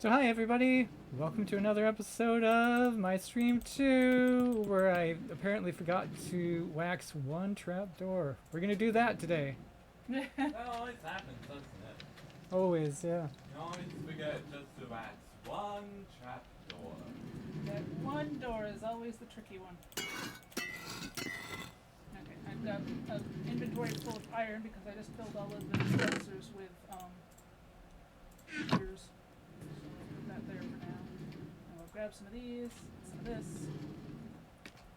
So hi everybody, welcome to another episode of my stream 2, where I apparently forgot to wax one trapdoor. We're gonna do that today. That always happens, doesn't it? Always, yeah. You always forget just to wax one trap door. That one door is always the tricky one. Okay, I've got an inventory full of iron because I just filled all of the dispensers with gears. So we'll put that there for now. And we'll grab some of these, some of this,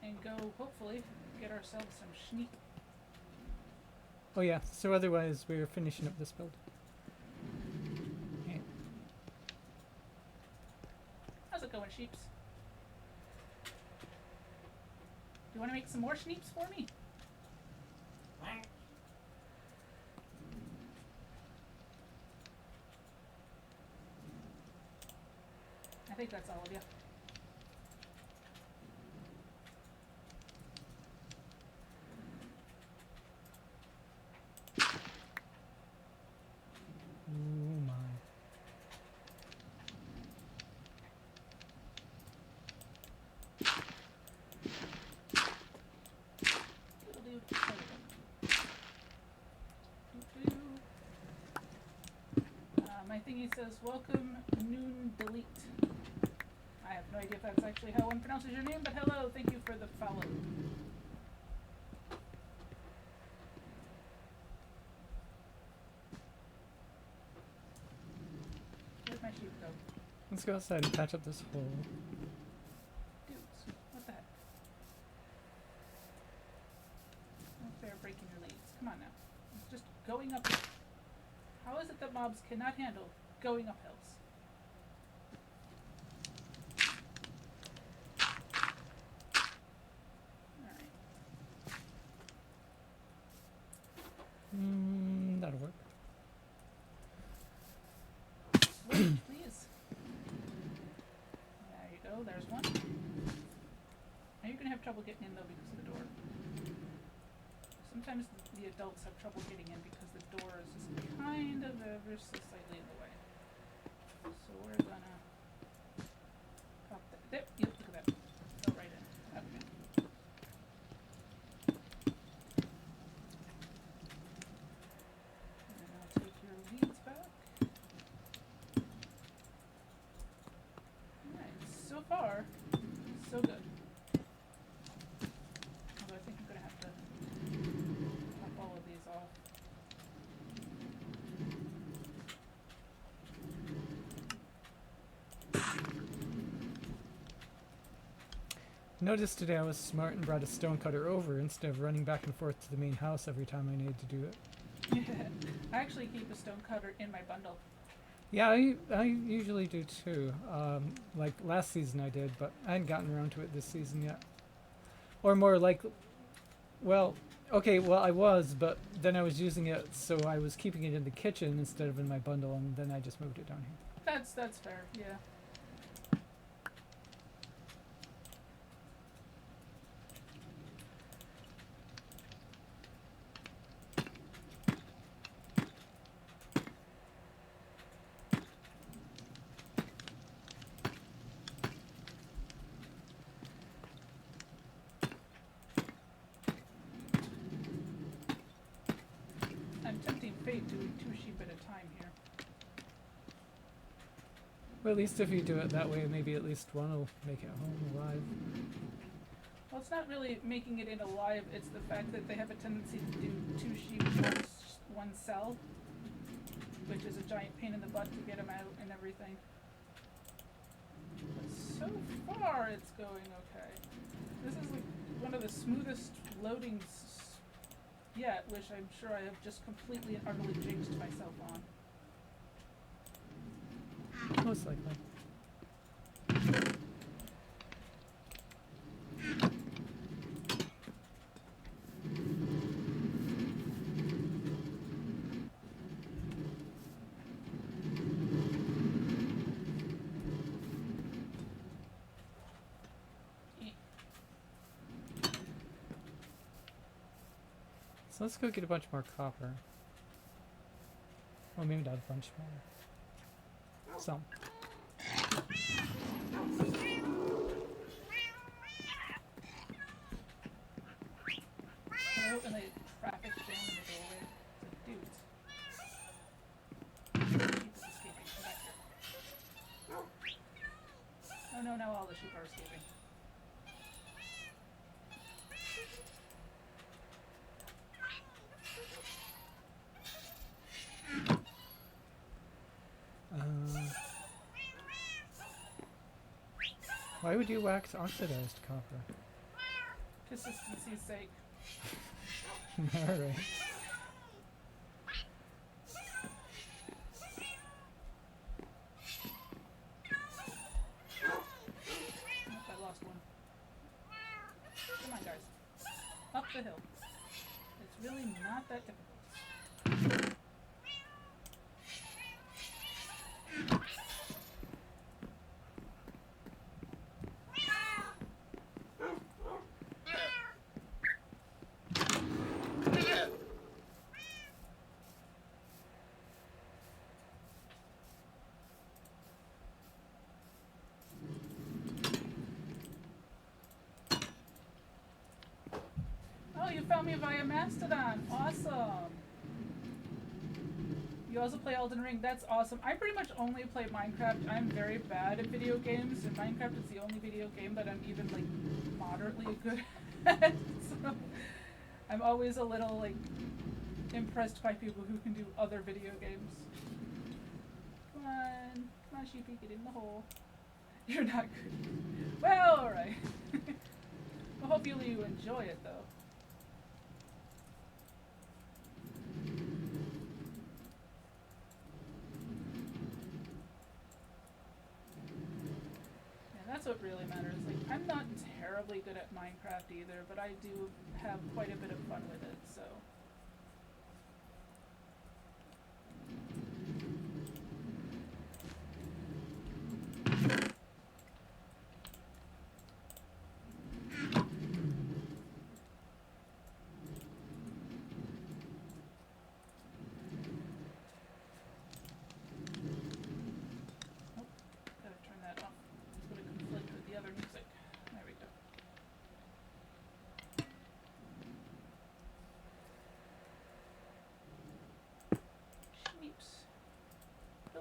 and go hopefully get ourselves some schneek. Oh yeah, so otherwise we're finishing up this build. Okay. How's it going, sheeps? Do you want to make some more schneeps for me? I think that's all of you. Oh my. My thingy says, welcome, noon delete. I have no idea if that's actually how one pronounces your name, but hello, thank you for the follow. Where'd my sheep go? Let's go outside and patch up this hole. Dudes, what the heck? No fair breaking your leads. Come on now. It's just going up. How is it that mobs cannot handle going up hills? Alright. That'll work. Switch, please. There you go, there's one. Now you're gonna have trouble getting in though because of the door. Sometimes the adults have trouble getting in because the door is just kind of ever so slightly in the way. So we're gonna pop that. There, yep, look at that. Go right in. Okay. And then I'll take your leads back. Alright, so far, so good. Although I think I'm gonna have to pop all of these off. Noticed today I was smart and brought a stone cutter over instead of running back and forth to the main house every time I needed to do it. I actually keep a stone cutter in my bundle. Yeah, I usually do too. Like last season I did, but I hadn't gotten around to it this season yet. Or more like, well, okay, well I was, but then I was using it, so I was keeping it in the kitchen instead of in my bundle, and then I just moved it down here. That's fair, yeah. I'm tempting fate doing 2 sheep at a time here. Well, at least if you do it that way, maybe at least one will make it home alive. Well, it's not really making it in alive, it's the fact that they have a tendency to do 2 sheep, one cell, which is a giant pain in the butt to get them out and everything. But so far, it's going okay. This is like one of the smoothest loadings yet, which I'm sure I have just completely and utterly jinxed myself on. Most likely. So let's go get a bunch more copper. Well, maybe not a bunch more. Some. I hope when they traffic jam in the doorway. It's like, dudes. Sheep is escaping. Come back here. Oh no, now all the sheep are escaping. Why would you wax oxidized copper? Consistency's sake. Alright. Oh, I lost one. Come on, guys. Up the hill. It's really not that difficult. Oh, you found me via Mastodon. Awesome. You also play Elden Ring. That's awesome. I pretty much only play Minecraft. I'm very bad at video games, and Minecraft is the only video game that I'm even like moderately good at. So I'm always a little like impressed by people who can do other video games. Come on, sheepy, get in the hole. You're not good. Well, alright. Well, hopefully you enjoy it though. That's what really matters. Like, I'm not terribly good at Minecraft either, but I do have quite a bit of fun with it, so.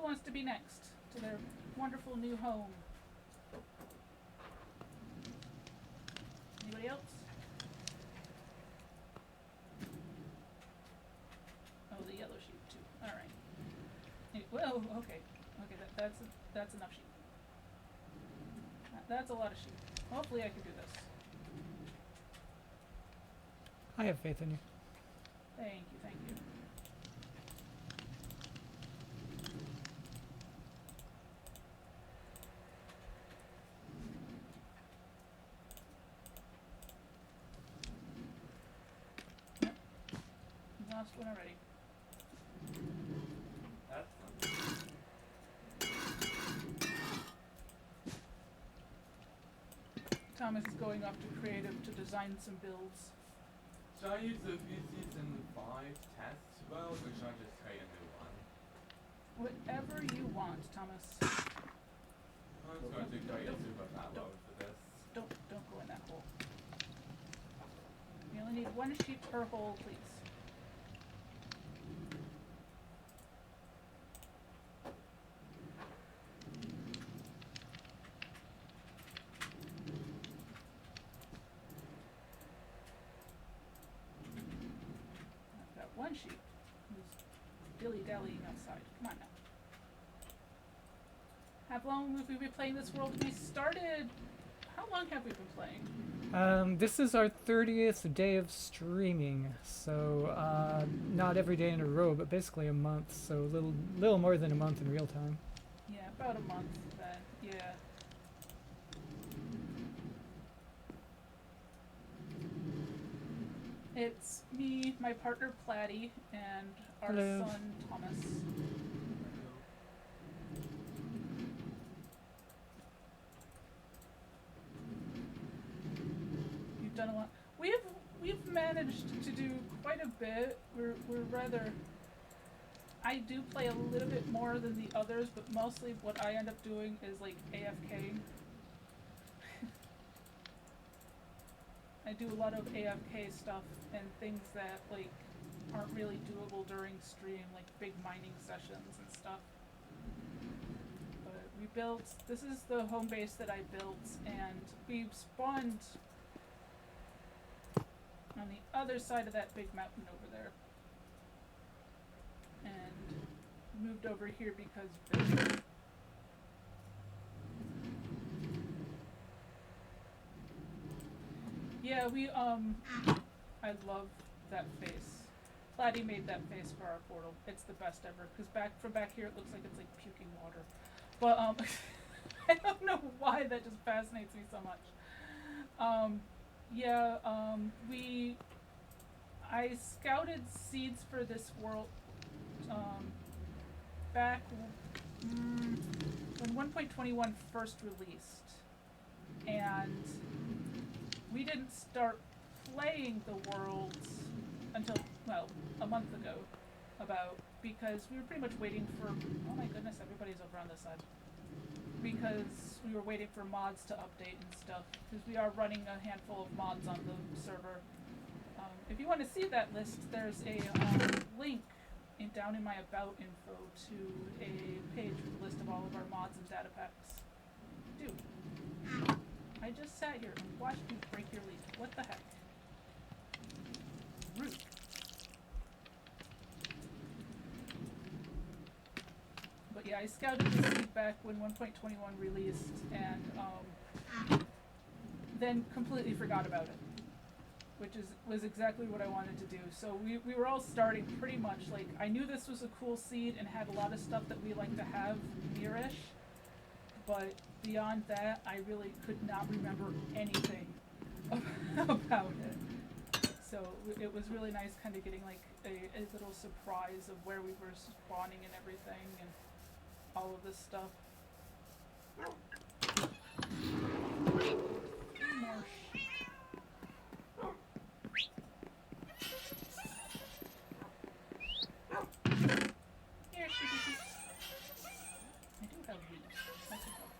Wants to be next to their wonderful new home. Anybody else? Oh, the yellow sheep too. All right. Well, okay. Okay, that's enough sheep. That's a lot of sheep. Hopefully, I can do this. I have faith in you. Thank you. Thank you. Lost one already. That's fun. Thomas is going off to creative to design some builds. Should I use the season 5 test world, or should I just create a new one? Whatever you want, Thomas. I'm just going to create a super fat world for this. Don't go in that hole. You only need one sheep per hole, please. I've got one sheep who's dilly-dallying outside. Come on now. How long have we been playing this world? We started... How long have we been playing? This is our 30th day of streaming, so not every day in a row, but basically a month, so a little more than a month in real time. Yeah, about a month then. Yeah. It's me, my partner Platy, and our Hello. son Thomas. You've done a lot. We've managed to do quite a bit. We're rather. I do play a little bit more than the others, but mostly what I end up doing is like AFK. I do a lot of AFK stuff and things that like aren't really doable during stream, like big mining sessions and stuff. But we built, this is the home base that I built, and we've spawned on the other side of that big mountain over there. And moved over here because yeah, I love that face. Platy made that face for our portal. It's the best ever, because from back here it looks like it's like puking water. But I don't know why that just fascinates me so much. I scouted seeds for this world back when 1.21 first released, and we didn't start playing the worlds until, well, a month ago, because we were pretty much waiting for, oh my goodness, everybody's over on this side, because we were waiting for mods to update and stuff, because we are running a handful of mods on the server. If you want to see that list, there's a link down in my about info to a page with a list of all of our mods and data packs. Dude, I just sat here and watched you break your leaf. What the heck? Rude. But yeah, I scouted the seed back when 1.21 released, and then completely forgot about it, which was exactly what I wanted to do. So we were all starting pretty much, like, I knew this was a cool seed and had a lot of stuff that we like to have near-ish, but beyond that, I really could not remember anything about it. So it was really nice kind of getting like a little surprise of where we were spawning and everything and all of this stuff. More sheep. Here, sheepy. I do have wheat. I can help.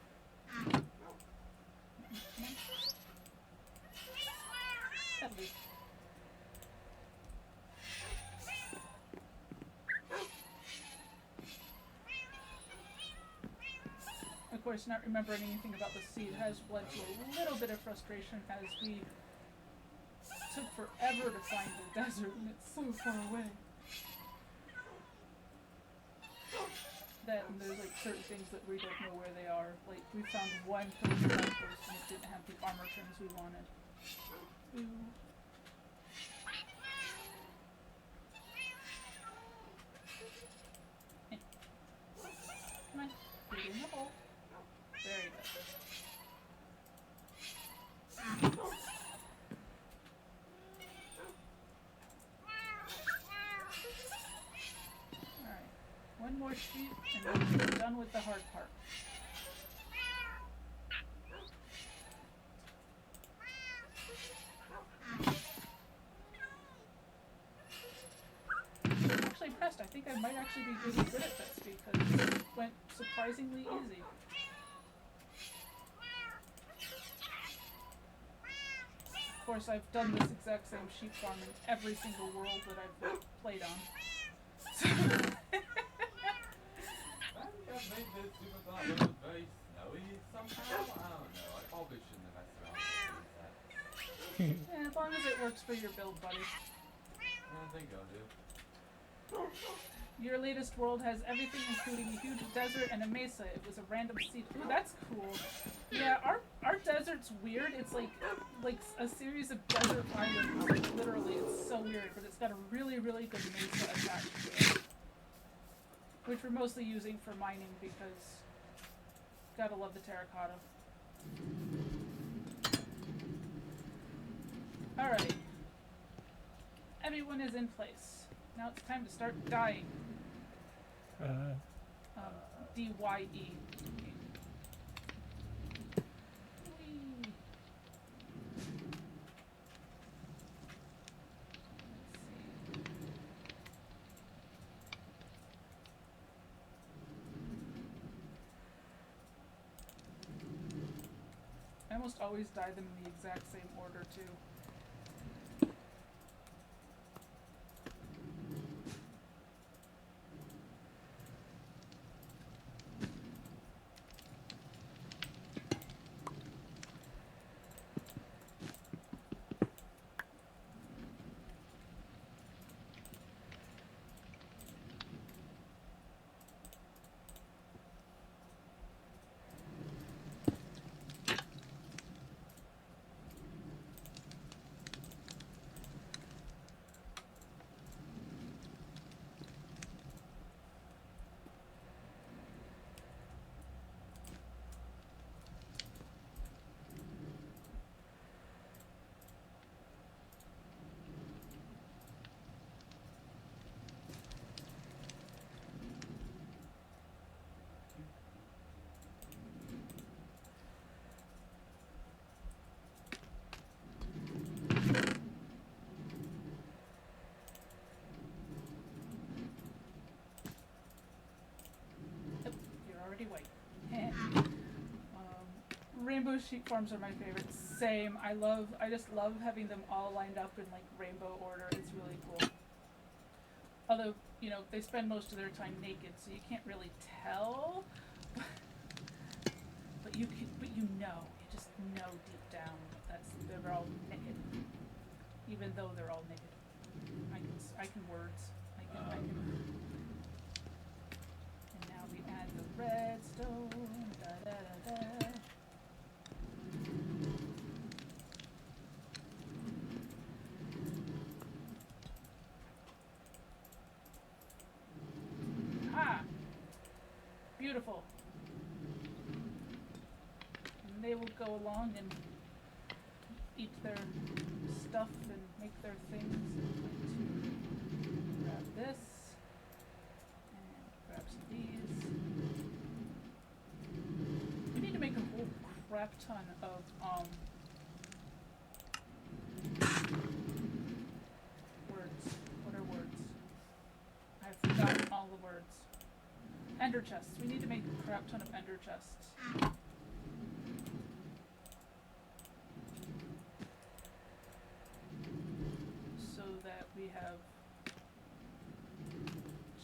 Come on. That'll do. Of course, not remembering anything about the seed has led to a little bit of frustration as we took forever to find the desert and it's so far away. That and there's like certain things that we don't know where they are. Like we found one place and it didn't have the armor trims we wanted. Ooh. Come on, get in the hole. Very good. Alright, one more sheep and then we're done with the hard part. I'm actually impressed. I think I might actually be really good at this because it went surprisingly easy. Of course, I've done this exact same sheep farm in every single world that I've played on. So Why do you guys make this super flat? Was it very snowy somehow? I don't know. I probably shouldn't have messed around with that. yeah, as long as it works for your build, buddy. I think I'll do. Your latest world has everything, including a huge desert and a mesa. It was a random seed. Ooh, that's cool. Yeah, our desert's weird. It's like a series of desert islands. Like, literally, it's so weird. But it's got a really, really good mesa attached to it, which we're mostly using for mining because gotta love the terracotta. All right, everyone is in place. Now it's time to start dying. D-Y-E. Whee. Let's see. almost always dye them in the exact same order too. Yep, you're already white. Rainbow sheep farms are my favorite. Same. I just love having them all lined up in like rainbow order. It's really cool. Although, you know, they spend most of their time naked, so you can't really tell. But you just know deep down they're all naked. Even though they're all naked. I can words. I can. And now we add the redstone. Da da da da. Ah! Beautiful. And they will go along and eat their stuff and make their things. I'm going to grab this and grab some of these. We need to make a whole crap ton of words. What are words? I've forgotten all the words. Ender chests. We need to make a crap ton of ender chests. So that we have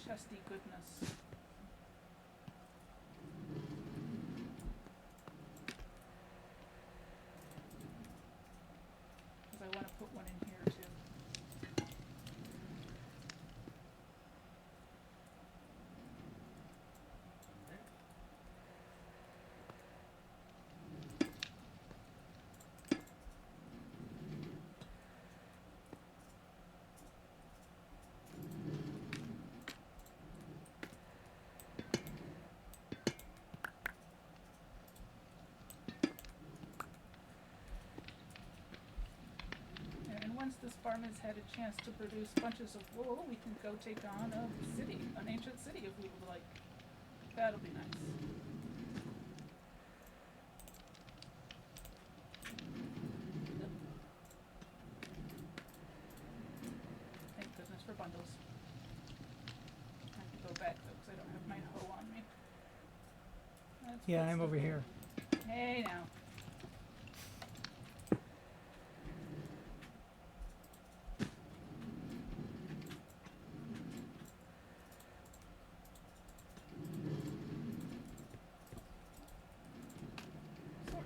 chesty goodness. Because I want to put one in here too. And once this farm has had a chance to produce bunches of wool, we can go take on a city, an ancient city if we would like. That'll be nice. Yep. Thank goodness for bundles. I have to go back though because I don't have my hoe on me. Let's Yeah, put I'm some- over here. Hey now. Sort.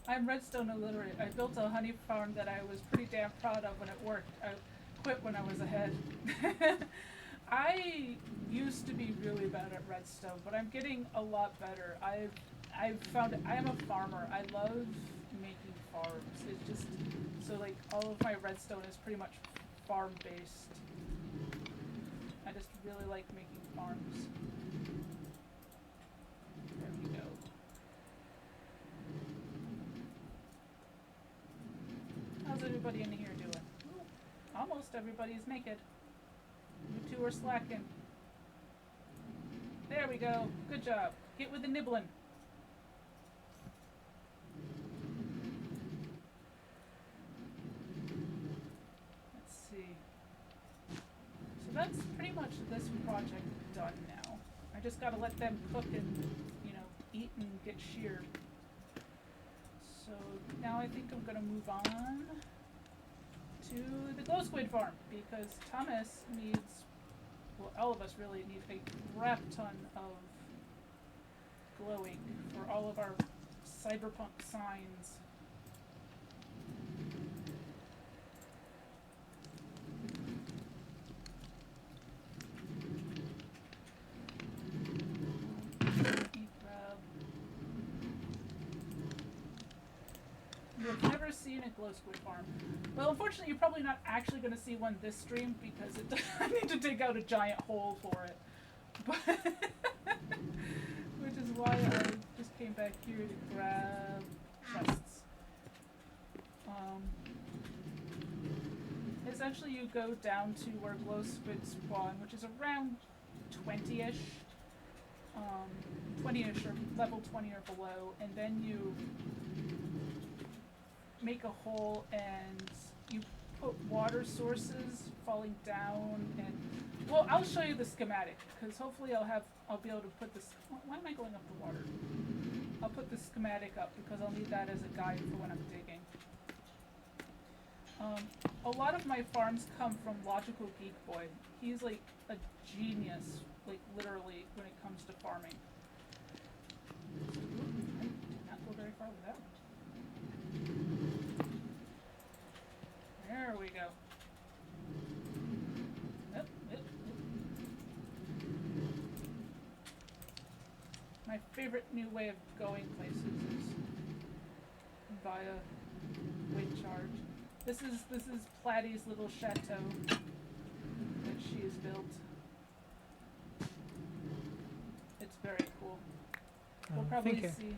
I'm redstone illiterate. I built a honey farm that I was pretty damn proud of when it worked. I quit when I was ahead. I used to be really bad at redstone, but I'm getting a lot better. I've found I am a farmer. I love making farms. It's just so like all of my redstone is pretty much farm based. I just really like making farms. There we go. How's everybody in here doing? Ooh, almost everybody's naked. You two are slacking. There we go. Good job. Get with the nibbling. Let's see. So that's pretty much this project done now. I just gotta let them cook and, you know, eat and get sheared. So now I think I'm gonna move on to the glow squid farm because Thomas needs, well, all of us really need a crap ton of glowing for all of our cyberpunk signs. You've never seen a glow squid farm. Well, unfortunately, you're probably not actually going to see one this stream because I need to dig out a giant hole for it. But which is why I just came back here to grab chests. Essentially, you go down to where glow squid spawn, which is around 20-ish. 20-ish or level 20 or below, and then you make a hole and you put water sources falling down and, well, I'll show you the schematic because hopefully I'll be able to put this, why am I going up the water? I'll put the schematic up because I'll need that as a guide for when I'm digging. A lot of my farms come from Logical Geek Boy. He's like a genius, like literally, when it comes to farming. I did not go very far with that one. There we go. Yep, yep, yep. My favorite new way of going places is via wind charge. This is Platy's little chateau that she has built. It's very cool. We'll probably see.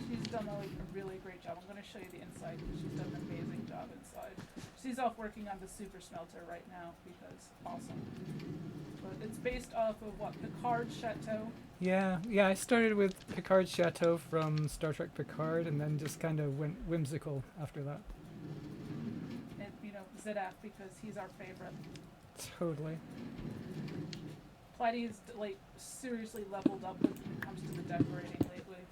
She's done a really great job. I'm going to show you the inside because she's done an amazing job inside. She's off working on the super smelter right now because awesome. But it's based off of what, Picard's chateau. Yeah, I started with Picard's chateau from Star Trek Picard, and then just kind of went whimsical after that. And Zedaf because he's our favorite. Totally. Platy's like seriously leveled up when it comes to the decorating lately.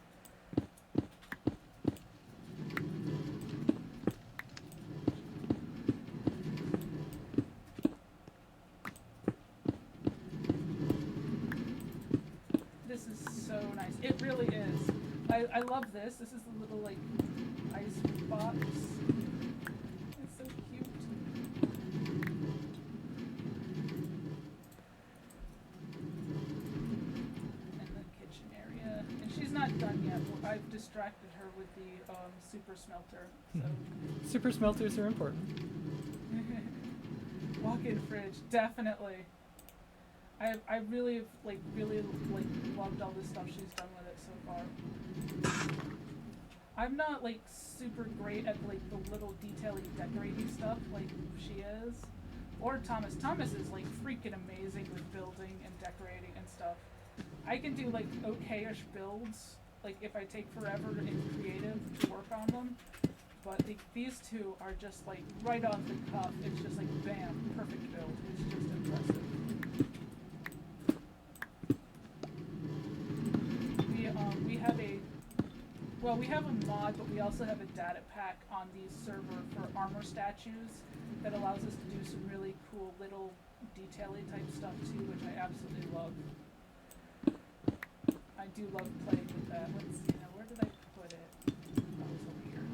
This is so nice. It really is. I love this. This is the little like ice box. It's so cute. Not done yet. I've distracted her with the super smelter. So. Super smelters are important. Walk-in fridge, definitely. I really loved all the stuff she's done with it so far. I'm not like super great at like the little detailing decorating stuff like she is, or Thomas. Thomas is like freaking amazing with building and decorating and stuff. I can do like okay-ish builds, like if I take forever in creative to work on them, but these two are just like right off the cuff. It's just like bam, perfect build. It's just impressive. We have a mod, but we also have a data pack on the server for armor statues that allows us to do some really cool little detailing type stuff too, which I absolutely love. I do love playing with that. Let's see now, where did I put it? Oh, it's over here.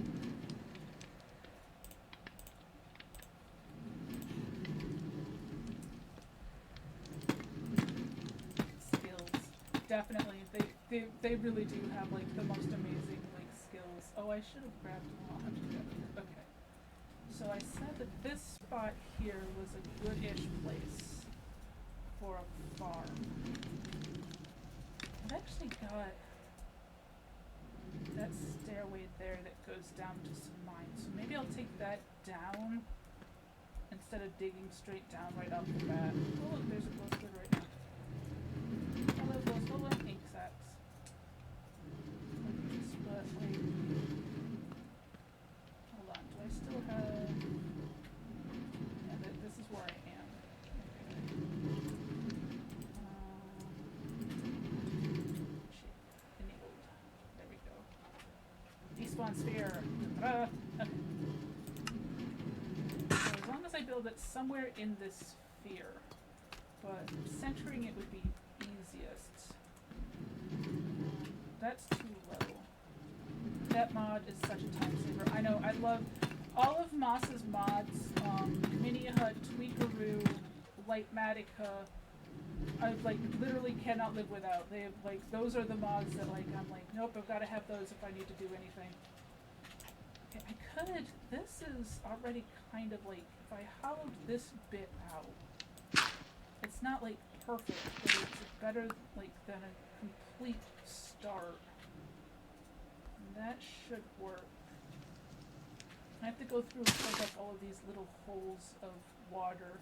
Skills. Definitely. they really do have like the most amazing like skills. Oh, I should have grabbed them. I'll have to do that later. Okay. So I said that this spot here was a good-ish place for a farm. I've actually got that stairway there that goes down to some mines. So maybe I'll take that down instead of digging straight down right off the bat. Oh look, there's a glow squid right now. Hello, hello, ink sacks. But wait. Hold on, do I still have... Yeah, this is where I am. Okay. Shit. Enabled. There we go. Despawn sphere. Okay. So as long as I build it somewhere in this sphere, but centering it would be easiest. That's too low. That mod is such a time saver. I know, I love all of Moss's mods, Mini Hut, Tweakaroo, Lightmatica, I like literally cannot live without. They have like, those are the mods that like, I'm like, nope, I've gotta have those if I need to do anything. Okay, I could, this is already kind of like, if I hollowed this bit out, it's not like perfect, but it's better like than a complete start. And that should work. I have to go through and plug up all of these little holes of water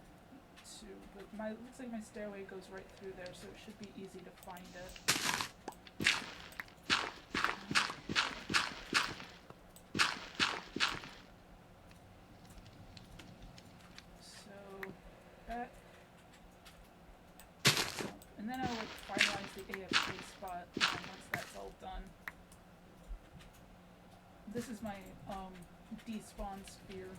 too, but my looks like my stairway goes right through there, so it should be easy to find it. So that, and then I'll like finalize the AFK spot once that's all done. This is my despawn sphere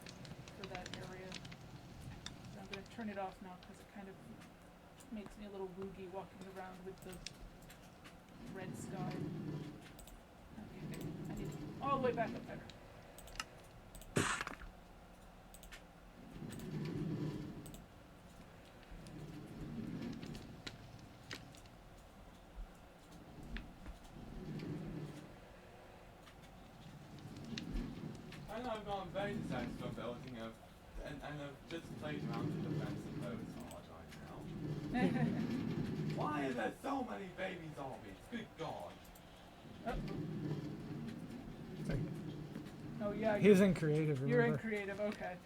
for that area. So I'm gonna turn it off now because it kind of makes me a little woogie walking around with the red sky. Okay, I need to get all the way back up there. I know I've gone very successful building a, and I've just played around with defensive modes hard right now. Why are there so many baby zombies? Good God. Sorry. Oh yeah, He's in creative, remember? you're in creative, okay.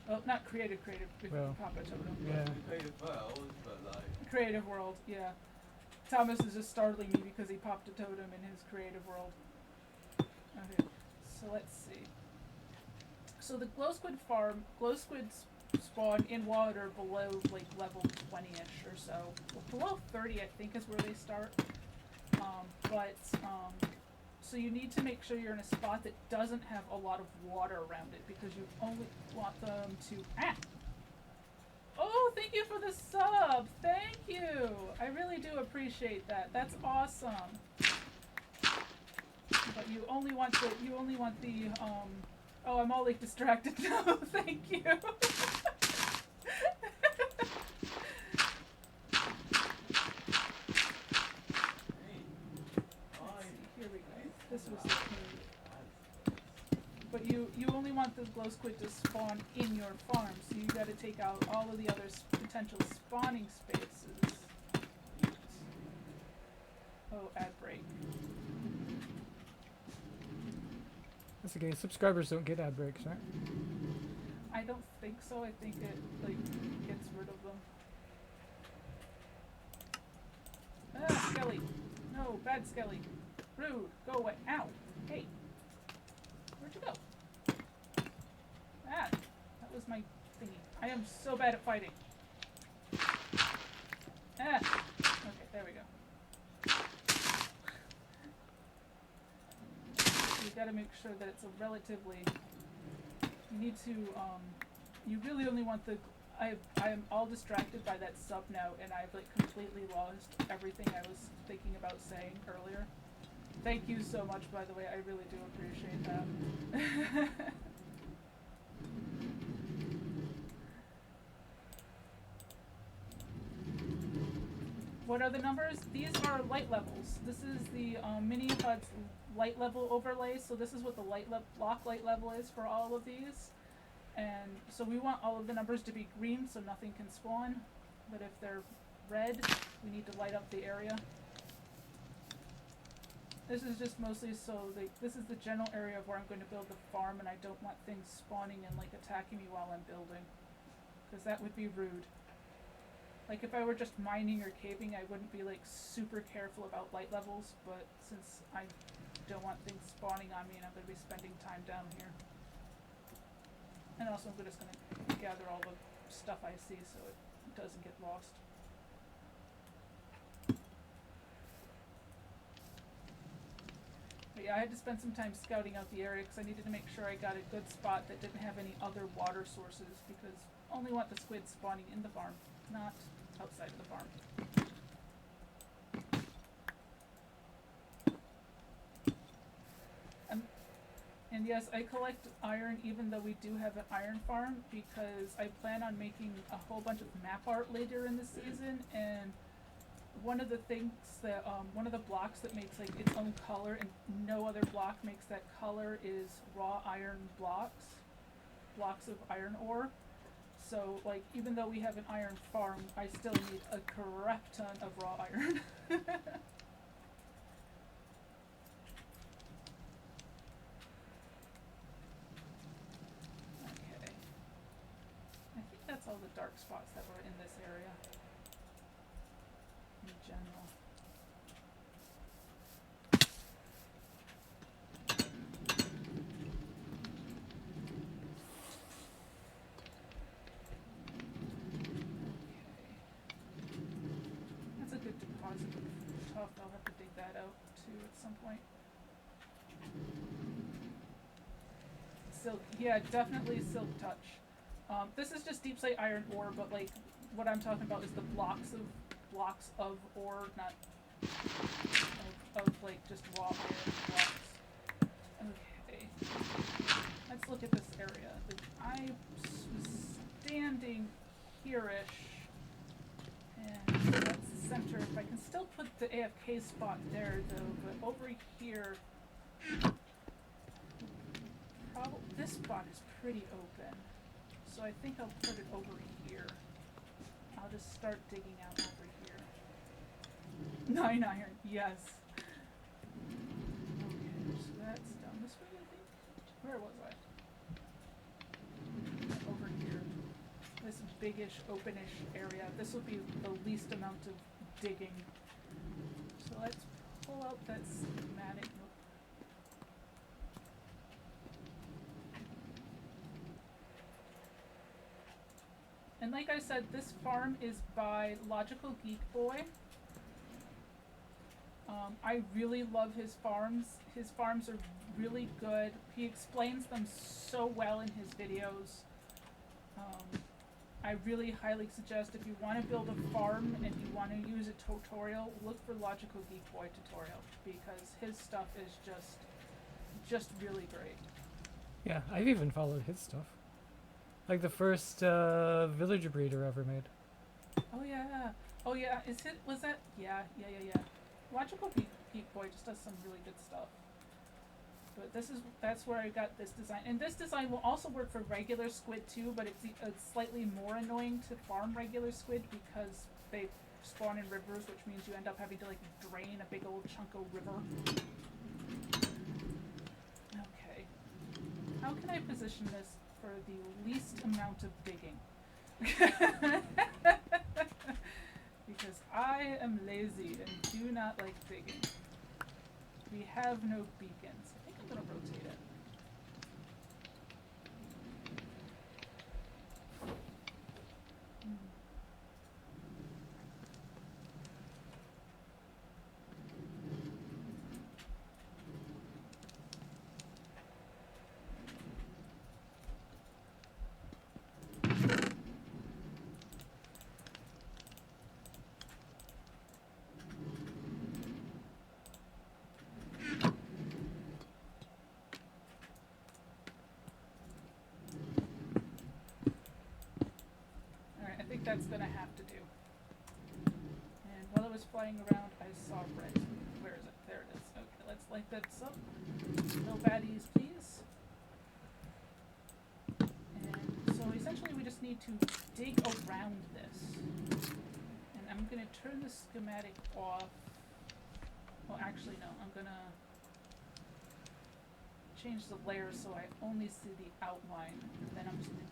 Well, not creative, if Well, you pop a totem. yeah. We played as well, but like... Creative world, yeah. Thomas is just startling me because he popped a totem in his creative world. Okay, so let's see. So the glow squids spawn in water below like level 20-ish or so. Well, below 30 I think is where they start. So you need to make sure you're in a spot that doesn't have a lot of water around it because you only want them to... Ah! Oh, thank you for the sub! Thank you! I really do appreciate that. That's awesome. But you only want the, oh, I'm all like distracted now. Thank you. Here we go. This was the code. But you only want the glow squid to spawn in your farm, so you gotta take out all of the other potential spawning spaces. Oh, ad break. That's okay. Subscribers don't get ad breaks, right? I don't think so. I think it like gets rid of them. Ah, Skelly. No, bad Skelly. Rude. Go away. Ow. Hey. Where'd you go? Ah, that was my thingy. I am so bad at fighting. Ah. Okay, there we go. You gotta make sure that it's a relatively... You need to, you really only want the... I am all distracted by that sub now, and I've like completely lost everything I was thinking about saying earlier. Thank you so much, by the way. I really do appreciate that. what are the numbers? These are light levels. This is the mini HUD's light level overlay. So this is what the block light level is for all of these. And so we want all of the numbers to be green so nothing can spawn. But if they're red, we need to light up the area. This is just mostly so this is the general area of where I'm going to build the farm, and I don't want things spawning and like attacking me while I'm building, because that would be rude. Like if I were just mining or caving, I wouldn't be like super careful about light levels, but since I don't want things spawning on me and I'm going to be spending time down here. And also I'm just going to gather all the stuff I see so it doesn't get lost. But yeah, I had to spend some time scouting out the area because I needed to make sure I got a good spot that didn't have any other water sources, because I only want the squid spawning in the farm, not outside of the farm. And yes, I collect iron even though we do have an iron farm, because I plan on making a whole bunch of map art later in the season, and one of the things that, one of the blocks that makes like its own color and no other block makes that color is raw iron blocks of iron ore. So like even though we have an iron farm, I still need a crap ton of raw iron. Okay. I think that's all the dark spots that were in this area. In general. That's a good deposit of tough. I'll have to dig that out too at some point. Silk, yeah, definitely silk touch. This is just deep slate iron ore, but like what I'm talking about is the blocks of ore, not of like just raw iron blocks. Okay, let's look at this area. I was standing here-ish, and that's the center. If I can still put the AFK spot there though, but over here, this spot is pretty open. So I think I'll put it over here. I'll just start digging out over here. 9 iron, yes. Okay, so that's down this way, I think. Where was I? Over here. This biggish, openish area. This will be the least amount of digging. So let's pull out that schematic. And like I said, this farm is by Logical Geek Boy. I really love his farms. His farms are really good. He explains them so well in his videos. I really highly suggest if you want to build a farm and you want to use a tutorial, look for Logical Geek Boy tutorial, because his stuff is just really great. Yeah, I've even followed his stuff. Like the first villager breeder ever made. Oh yeah. Oh yeah. Was that? Yeah. Logical Geek Boy just does some really good stuff. But that's where I got this design. And this design will also work for regular squid too, but it's slightly more annoying to farm regular squid because they spawn in rivers, which means you end up having to like drain a big old chunk of river. Okay. How can I position this for the least amount of digging? Because I am lazy and do not like digging. We have no beacons. I think I'm gonna rotate it. That's gonna have to do. And while I was flying around, I saw red. Where is it? There it is. Okay, let's light this up. No baddies, please. And so essentially we just need to dig around this. And I'm gonna turn the schematic off. Well, actually no, I'm gonna change the layer so I only see the outline. And then I'm just gonna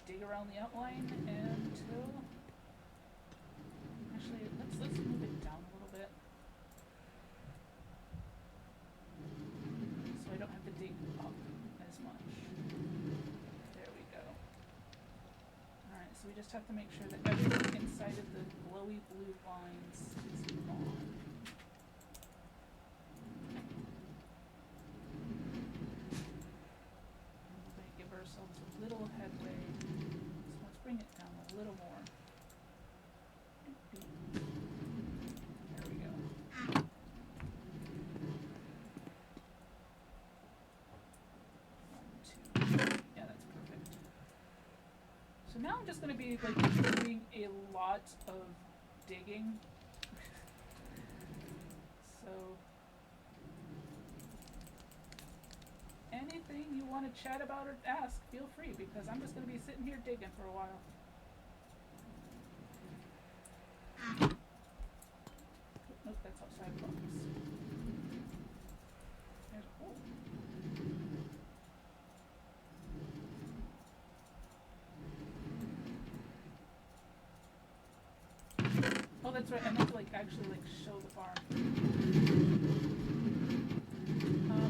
dig around the outline until, actually let's move it down a little bit. So I don't have to dig up as much. There we go. Alright, so we just have to make sure that everything inside of the glowy blue lines is gone. Give ourselves a little headway. So let's bring it down a little more. There we go. One, two. Yeah, that's perfect. So now I'm just going to be like doing a lot of digging. So anything you want to chat about or ask, feel free, because I'm just going to be sitting here digging for a while. Nope, that's outside the box. There's a hole. Oh, that's right. I meant to actually show the farm.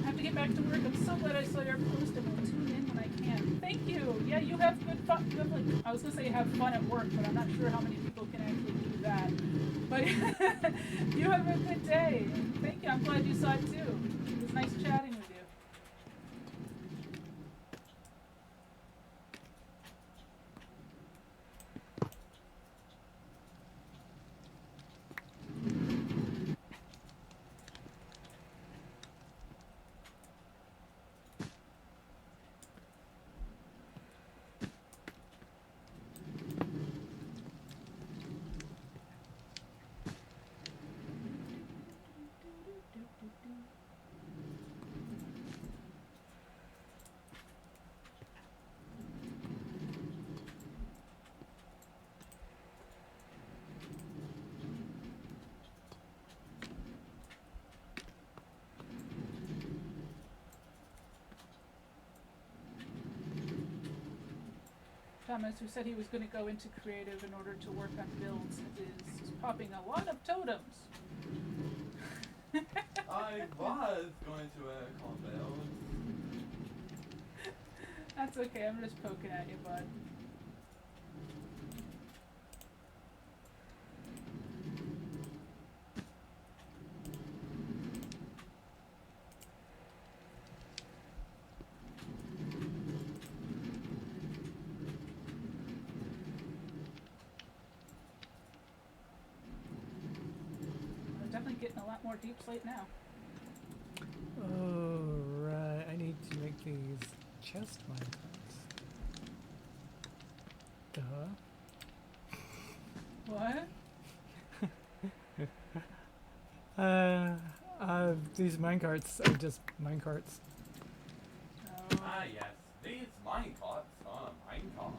Have to get back to work. I'm so glad I saw your post and will tune in when I can. Thank you. Yeah, you have good fun. You have I was gonna say have fun at work, but I'm not sure how many people can actually do that. But you have a good day. And thank you. I'm glad you saw it too. It was nice chatting with you. Thomas, who said he was going to go into creative in order to work on builds, is popping a lot of totems. I was going to call Bill. That's okay, I'm just poking at you, bud. Getting a lot more deep slate now. Oh, right. I need to make these chest minecarts. Duh. What? These minecarts are just minecarts. Oh. Ah, yes. These minecarts are minecarts.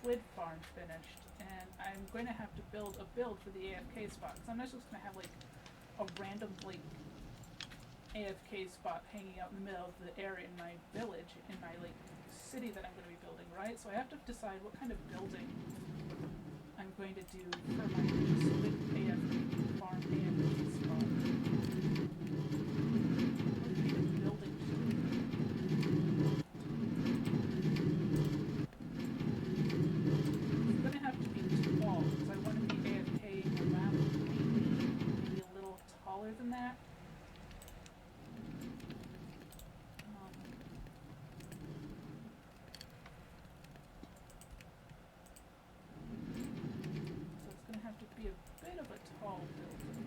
squid farm finished, and I'm going to have to build a build for the AFK spot. Because I'm not just going to have like a random like AFK spot hanging out in the middle of the area in my village, in my like city that I'm going to be building, right? So I have to decide what kind of building I'm going to do for my squid AFK farm AFK spot. What kind of building should it be? It's going to have to be tall because I want to be AFK around maybe a little taller than that. So it's going to have to be a bit of a tall building.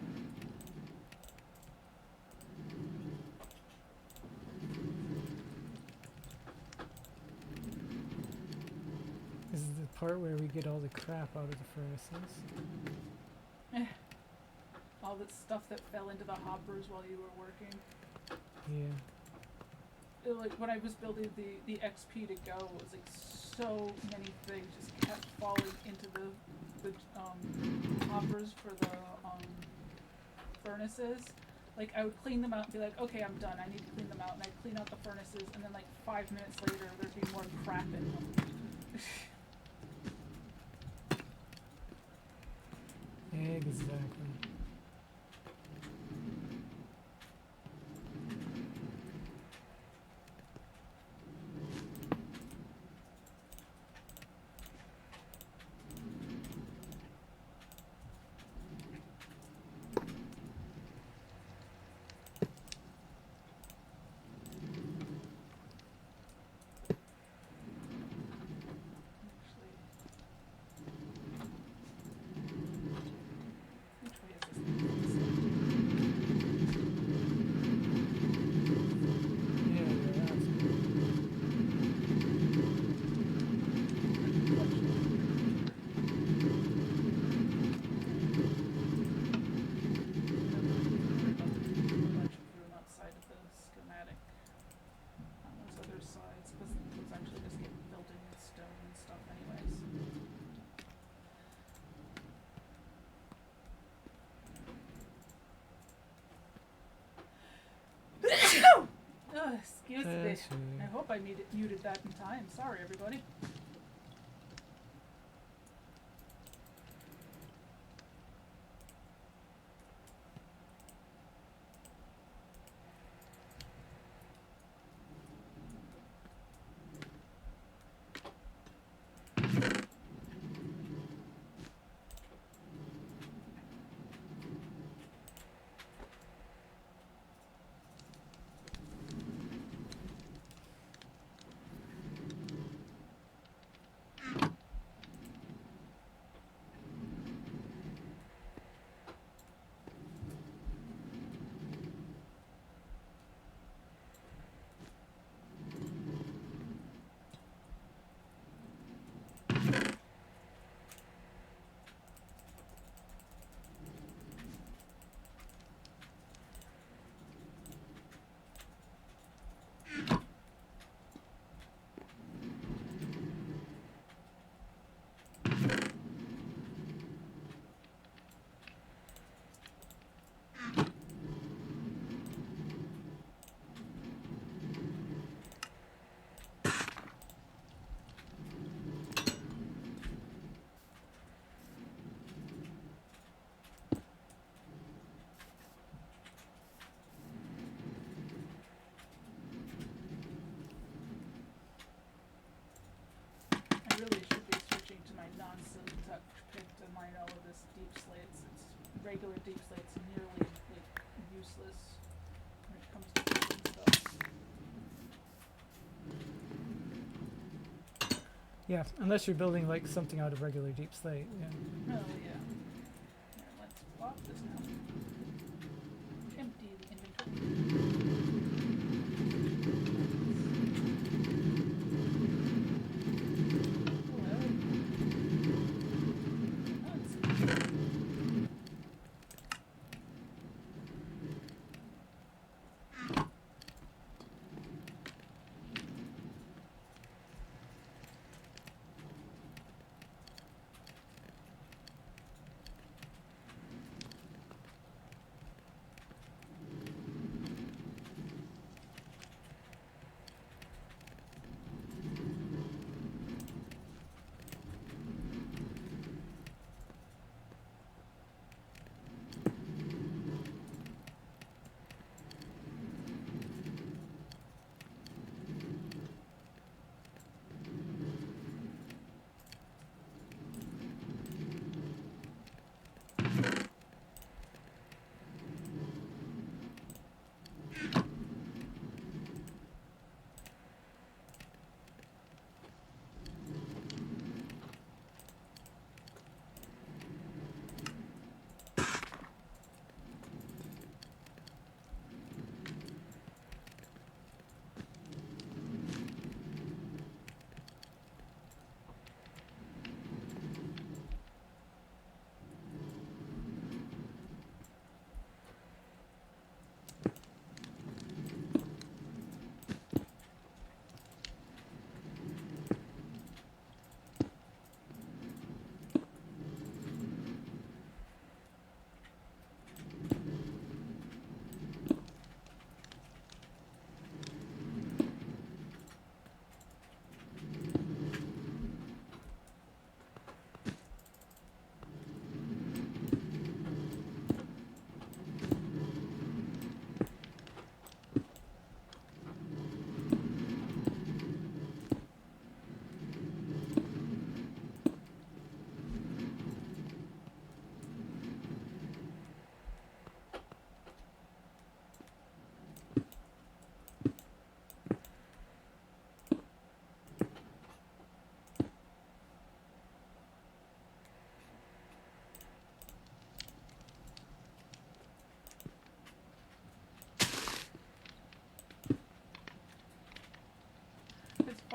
This is the part where we get all the crap out of the furnaces. All the stuff that fell into the hoppers while you were working. Yeah. Like when I was building the XP to go, it was like so many things just kept falling into the hoppers for the furnaces. Like I would clean them out and be like, okay, I'm done. I need to clean them out, and I'd clean out the furnaces, and then like 5 minutes later, there'd be more crap in them. Exactly. Actually, which way is this thing? Yeah, yeah, that's good. Outside of the schematic on those other sides, because those actually just get built in with stone and stuff anyways. Excuse me. That's I hope I muted that in time. Sorry, everybody. I really should be switching to my non-silk touch pick to mine all of this deep slates. It's regular deep slates nearly like useless when it comes to building stuff. Yeah, unless you're building like something out of regular deep slate. Yeah. Oh yeah. Here, let's plop this now. Empty the inventory.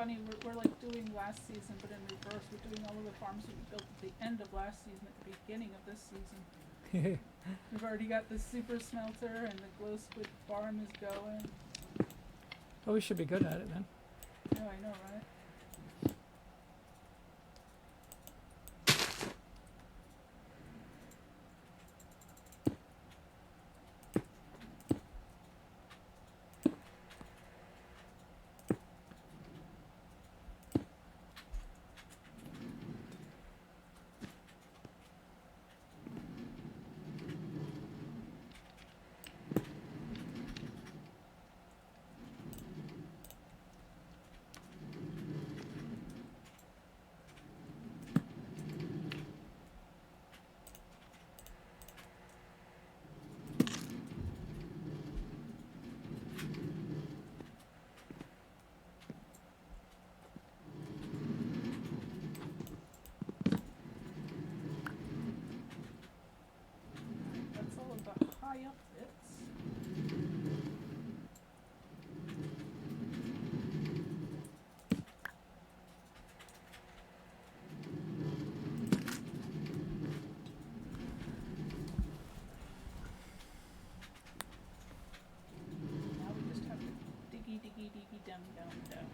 funny. We're like doing last season, but in reverse. We're doing all of the farms we built at the end of last season, at the beginning of this season. We've already got the super smelter, and the glow squid farm is going. Oh, we should be good at it then. Oh, I know, right? That's all of the high up bits. Now we just have to diggy dum dum dum.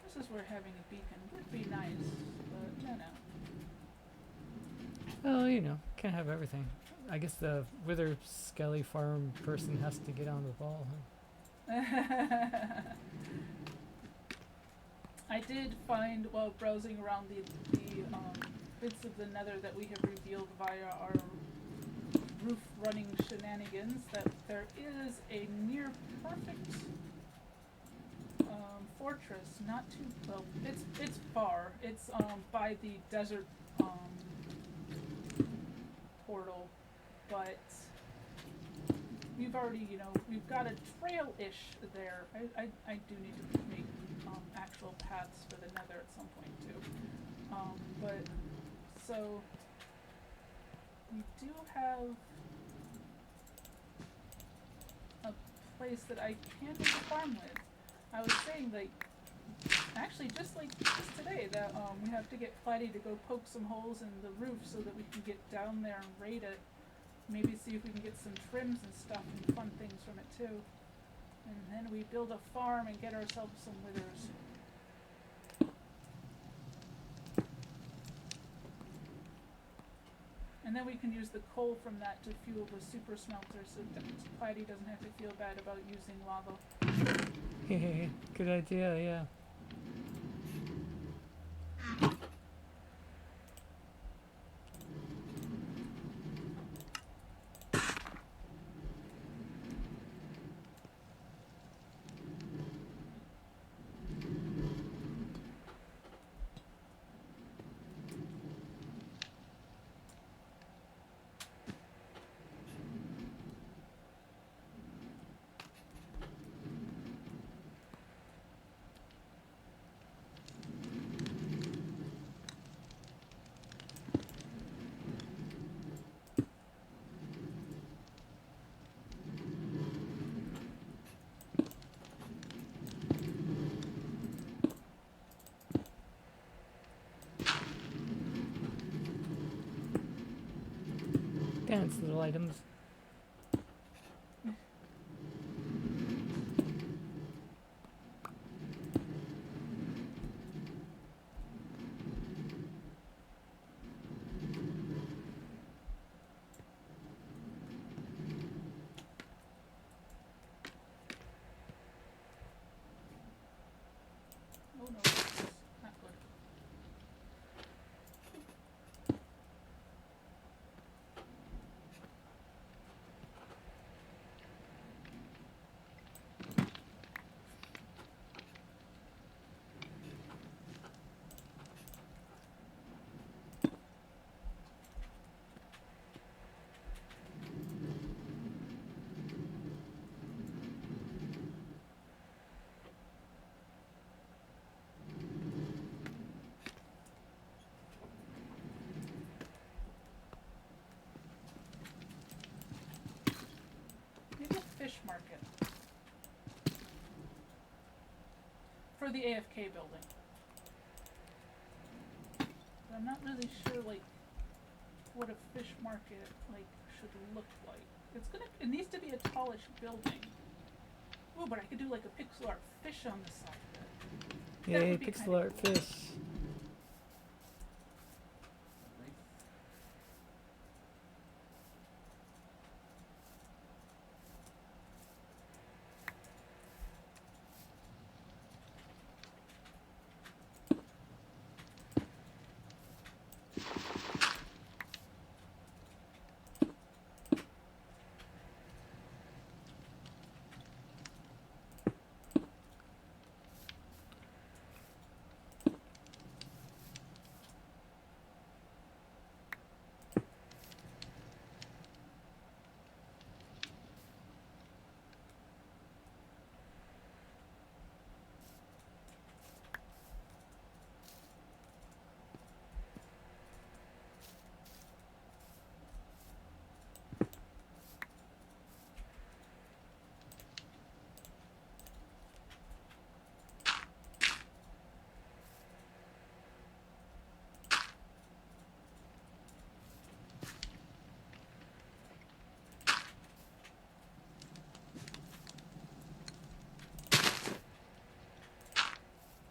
This is where having a beacon would be nice, but no. Well, you know, can't have everything. I guess the Wither Skelly farm person has to get on the ball, huh? I did find while browsing around the bits of the nether that we have revealed via our roof running shenanigans that there is a near perfect fortress, not too well. It's far. It's by the desert portal, but we've already, we've got a trail-ish there. I do need to make actual paths for the nether at some point too. But so we do have a place that I can make a farm with. I was saying, like, actually just today that we have to get Flatty to go poke some holes in the roof so that we can get down there and raid it. Maybe see if we can get some trims and stuff and fun things from it too. And then we build a farm and get ourselves some withers. And then we can use the coal from that to fuel the super smelter so that Flatty doesn't have to feel bad about using lava. Good idea, yeah. Dance, little items. Oh no, that's not good. for the AFK building. But I'm not really sure, like, what a fish market, like, should look like. It needs to be a tallish building. Ooh, but I could do, like, a pixel art fish on the side of it. That Yay, would be pixel kinda art cool. fish. Nice.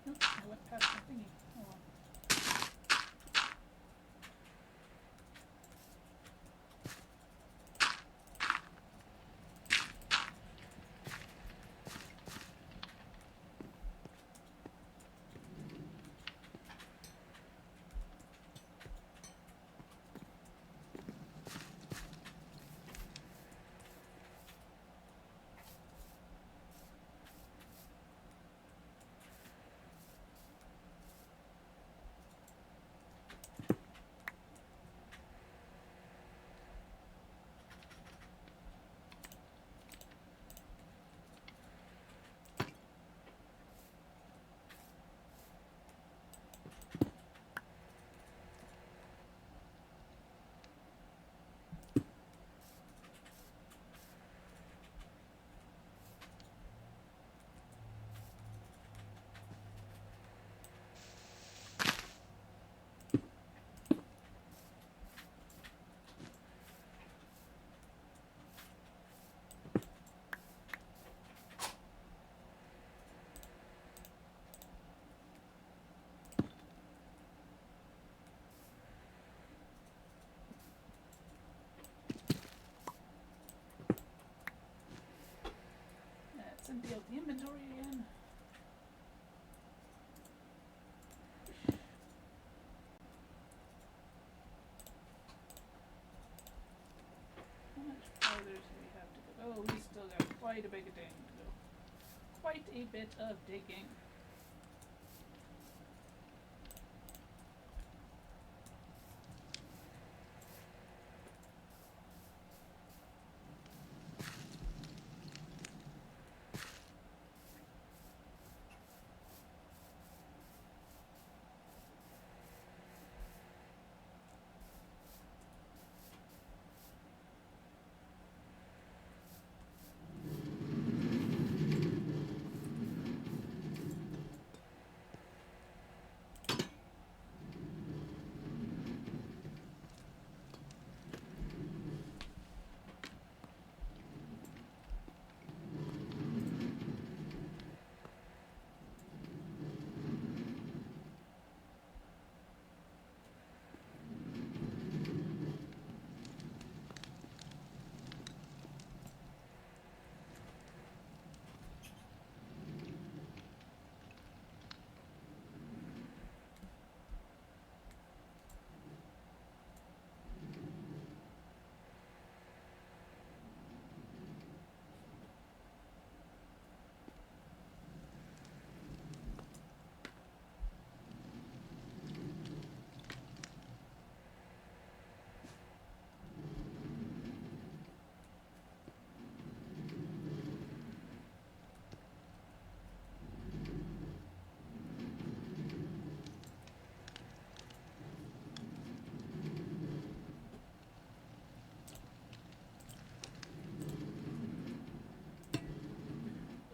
Oops, I went past my thingy. Oh well. Let's empty out the inventory again. How much farther do we have to go? Oh, we still got quite a bit of digging to go. Quite a bit of digging.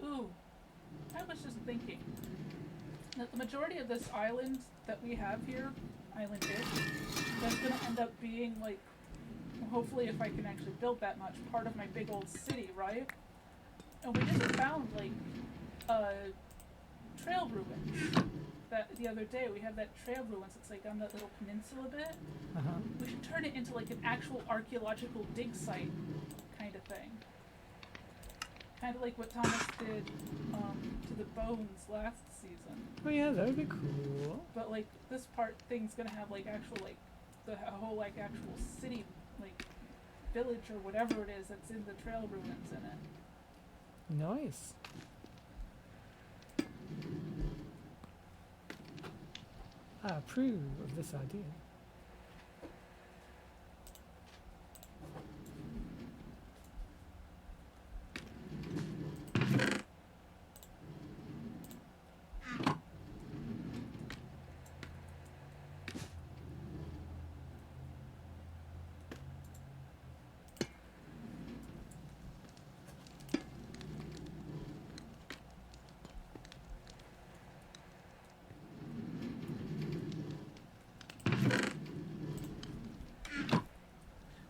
Ooh, I was just thinking. The majority of this island that we have here, island-ish, that's gonna end up being like, well, hopefully if I can actually build that much, part of my big old city, right? And we just found like trail ruins. That the other day we have that trail ruins. It's like on that little peninsula bit. Uh-huh. We should turn it into like an actual archaeological dig site kind of thing. Kind of like what Thomas did to the bones last season. Oh yeah, that would be cool. But like this thing's gonna have like actual like a whole like actual city like village or whatever it is that's in the trail ruins in it. Nice. I approve of this idea.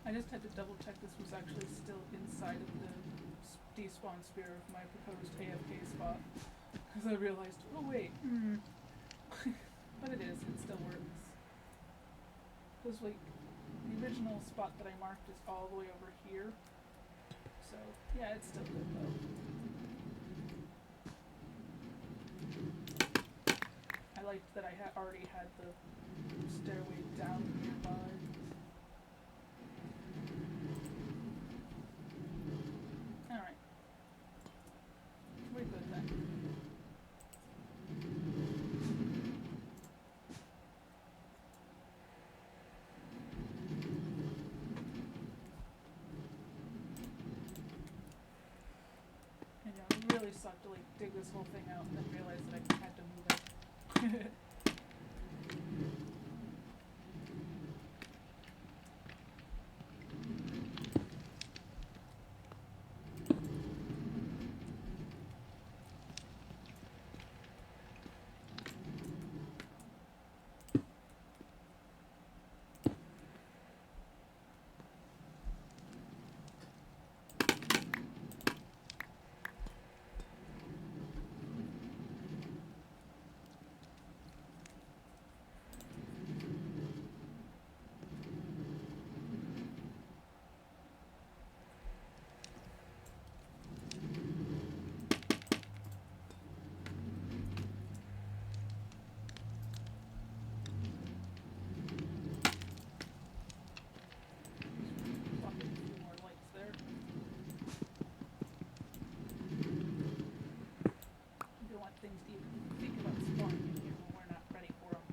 I just had to double check this was actually still inside of the despawn sphere of my proposed AFK spot. Because I realized, oh wait, but it is, it still works. Because like, the original spot that I marked is all the way over here. So, yeah, it's still good though. I liked that I already had the stairway down nearby. Alright. We're good then. And yeah, it really sucked to like dig this whole thing out and then realize that I had to move it. Plop in a few more lights there. You don't want things to even think about spawning in here when we're not ready for them.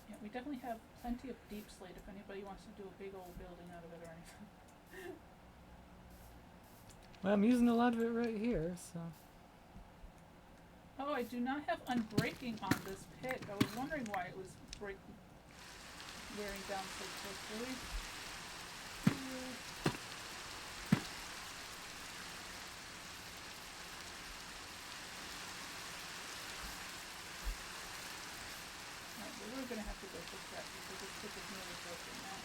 Yeah, we definitely have plenty of deep slate if anybody wants to do a big old building out of it or anything. Well, I'm using a lot of it right here, so. Oh, I do not have unbreaking on this pick. I was wondering why it was wearing down so quickly. Alright, but we're gonna have to go fix that because this pick is nearly broken now.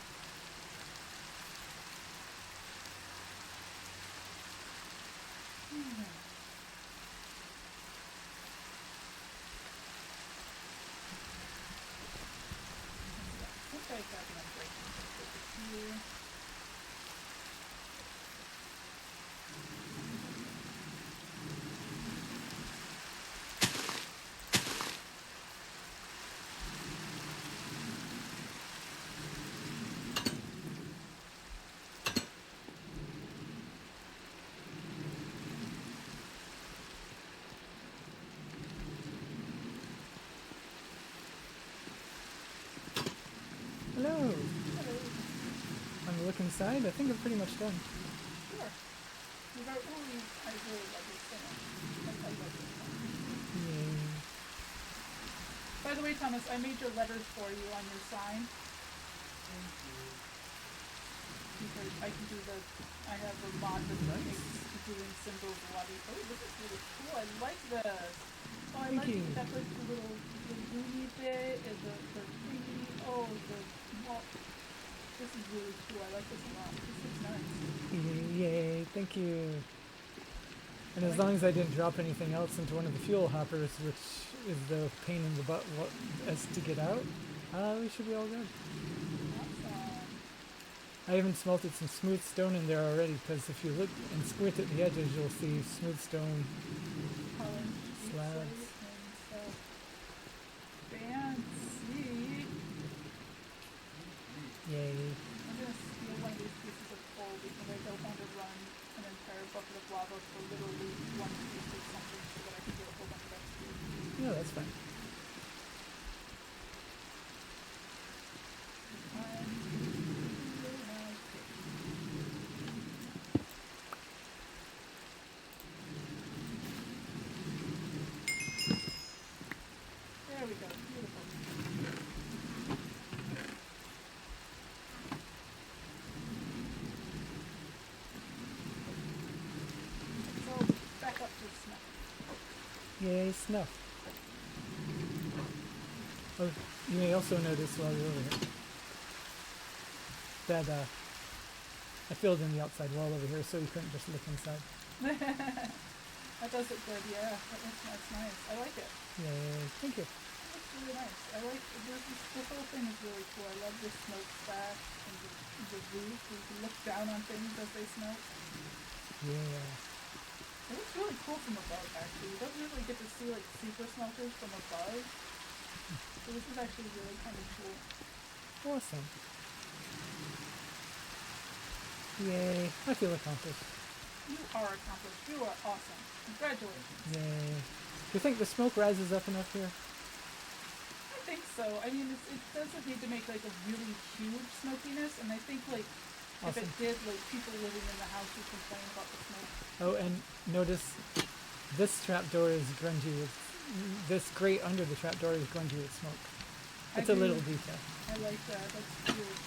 I have enough breaking over here. Hello. Hello. I'm gonna look inside. I think I'm pretty much done. Sure. You got really, I really love this thing. I love this one. Yay. By the way, Thomas, I made your letters for you on your sign. Thank you. Because I can do the, I have a mod that makes doing symbols a lot easier. Oh, this is really cool. I like this. Oh, I Thank like you. that like the little booty bit and the thingy. Oh, the well, this is really cool. I like this a lot. This looks nice. Yay, thank you. And as Like- long as I didn't drop anything else into one of the fuel hoppers, which is the pain in the butt as to get out, we should be all good. Awesome. I even smelted some smooth stone in there already, because if you look and squint at the edges, you'll see smooth stone. Colin, Slabs. and stuff. Fancy. Yay. I'm gonna steal one of these pieces of coal because I don't want to run an entire bucket of lava for literally one piece of something so that I can get a whole bunch of XP. No, that's fine. There we go. Beautiful. So back up to snuff. Yay, snuff. Oh, you may also notice while you're over here that I filled in the outside wall over here so you couldn't just look inside. That does look good, yeah. That's nice. I like it. Yay, thank you. It looks really nice. I like this whole thing is really cool. I love the smokestack and the roof. You can look down on things as they smoke. Yeah. It looks really cool from above, actually. You don't usually get to see like super smelters from above. So this is actually really kind of cool. Awesome. Yay, I feel accomplished. You are accomplished. You are awesome. Congratulations. Yay. Do you think the smoke rises up enough here? I think so. I mean, it doesn't need to make like a really huge smokiness, and I think like if Awesome. it did, like people living in the house would complain about the smoke. Oh, and notice this trapdoor is grungy with this grate under the trapdoor is grungy with smoke. It's a do- little detail. I like that. That's cute.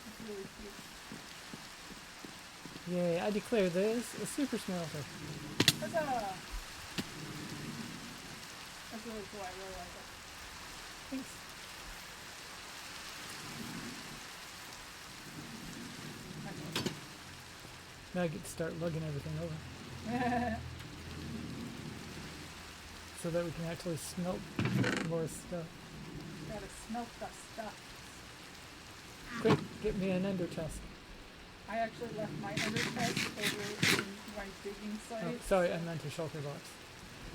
That's really cute. Yay, I declare this a super smelter. Huzzah! That's really cool. I really like it. Thanks. That's awesome. Now I get to start lugging everything over so that we can actually smelt more stuff. Gotta smelt the stuff. Quick, get me an ender chest. I actually left my ender chest over in my digging site. Oh, sorry, I meant a shelter box.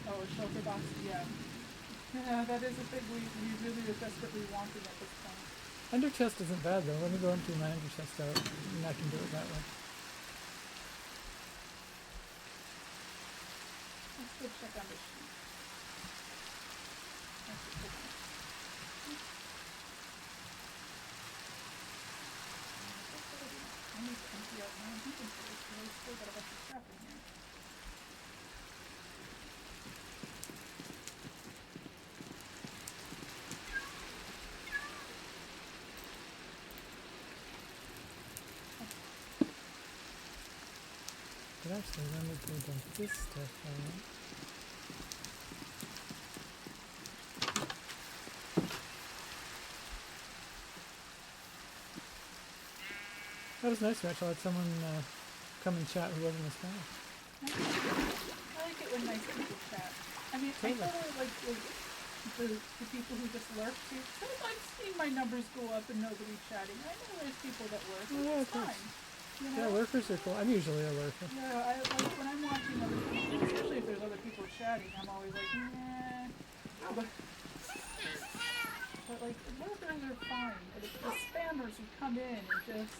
Oh, a shelter box, yeah. Yeah, that is a thing we really are desperately wanting at this point. Ender chest isn't bad though. Let me go empty my ender chest out and I can do it that way. Let's go check on this sheet. That's a good one. I need to empty out my inventory because I still got a bunch of crap in here. But actually, let me go dump this stuff out. That was nice, Rachel. I had someone come and chat who wasn't a spam. I like it when nice people chat. I mean, I Totally. totally like the people who just lurk too. Because I'm seeing my numbers go up and nobody's chatting. I know there's people that lurk. And Yeah, it's of course. fine. You Yeah, know? lurkers are cool. I'm usually a lurker. Yeah, I like when I'm watching other people, especially if there's other people chatting, I'm always like, nah. But like, lurkers are fine. But it's the spammers who come in and just,